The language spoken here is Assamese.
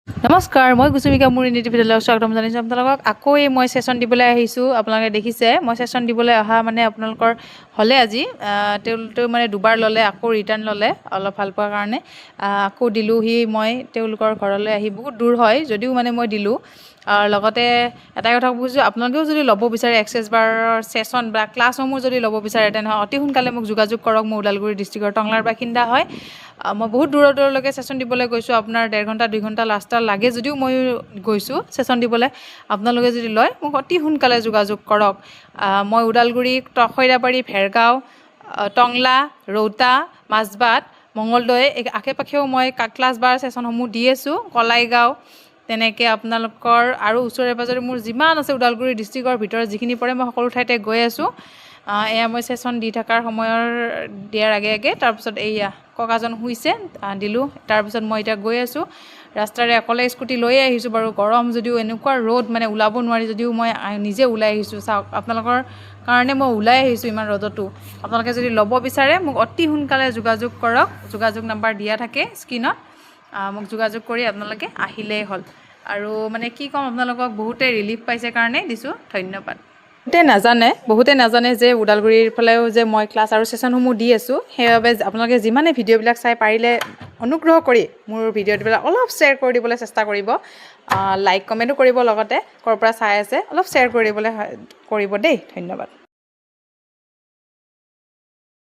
নমস্কাৰ, মই কুসুমিকা মোৰ নীতি ভিডিঅ'লৈ স্বাগতম জনাইছোঁ আপোনালোকক। আকৌ মই ছেশ্যন দিবলৈ আহিছোঁ। আপোনালোকে দেখিছে মই ছেশ্যন দিবলৈ অহা মানে আপোনালোকৰ হ'লে আজি তেওঁলোকে মানে দুবাৰ ল'লে, আকৌ ৰিটাৰ্ণ ল'লে অলপ ভাল পোৱাৰ কাৰণে। আকৌ দিলোঁহি মই তেওঁলোকৰ ঘৰলৈ আহি, বহুত দূৰ হয় যদিও মানে মই দিলোঁ। লগতে এটাই কথা বুজিছোঁ, আপোনালোকেও যদি ল'ব বিচাৰে এক্সেছ বাৰৰ ছেশ্যন বা ক্লাছসমূহ যদি ল'ব বিচাৰে তেনেহ'লে অতি সোনকালে মোক যোগাযোগ কৰক। মই ওদালগুৰি ডিষ্ট্ৰিক্টৰ টংলাৰ বাসিন্দা হয়। মই বহুত দূৰলৈকে ছেশ্যন দিবলৈ গৈছোঁ। আপোনাৰ 1.5 ঘণ্টা 2 ঘণ্টা লাষ্টত লাগে যদিও মই গৈছোঁ ছেশ্যন দিবলৈ। আপোনালোকে যদি লয় মোক অতি সোনকালে যোগাযোগ কৰক। মই ওদালগুৰি, খৈৰাবাৰী, ভেৰগাঁও, টংলা, ৰৌতা, মাজবাট, মঙলদৈ এই আশে পাশেও মই ক্লাছ বাৰ ছেশ্যনসমূহ দি আছোঁ। কলাইগাঁও তেনেকৈ আপোনালোকৰ আৰু ওচৰে পাঁজৰে মোৰ যিমান আছে ওদালগুৰি ডিষ্ট্ৰিক্টৰ ভিতৰত যিখিনি পৰে মই সকলো ঠাইতে গৈ আছোঁ। এয়া মই ছেশ্যন দি থকাৰ দিয়াৰ আগে আগে তাৰপিছত এইয়া ককাজন শুইছে, দিলোঁ। তাৰপিছত মই এতিয়া গৈ আছোঁ ৰাস্তাৰে, অকলে স্কুটি লৈয়ে আহিছোঁ বাৰু। গৰম যদিও, এনেকুৱা ৰ'দ মানে ওলাব নোৱাৰি যদিও মই নিজে ওলাই আহিছোঁ। চাওক, আপোনালোকৰ কাৰণে মই ওলাই আহিছোঁ ইমান ৰ'দতো। আপোনালোকে যদি ল'ব বিচাৰে মোক অতি সোনকালে যোগাযোগ কৰক। যোগাযোগ নাম্বাৰ দিয়া থাকে স্ক্ৰীণত। মোক যোগাযোগ কৰি আপোনালোকে আহিলেই হ'ল। আৰু মানে কি ক'ম আপোনালোকক, বহুতে ৰিলিফ পাইছে কাৰণে দিছোঁ। ধন্যবাদ। বহুতে নাজানে যে ওদালগুৰিৰ ফালেও যে মই ক্লাছ আৰু ছেশ্যনসমূহ দি আছোঁ। সেইবাবে আপোনালোকে যিমানে ভিডিঅ'বিলাক চাই পাৰিলে অনুগ্ৰহ কৰি মোৰ ভিডিঅ'বিলাক অলপ শ্বেয়াৰ কৰি দিবলৈ চেষ্টা কৰিব। লাইক কমেণ্টো কৰিব, লগতে ক'ৰ পৰা চাই আছে অলপ শ্বেয়াৰ কৰি দিবলৈ কৰিব দেই। ধন্যবাদ।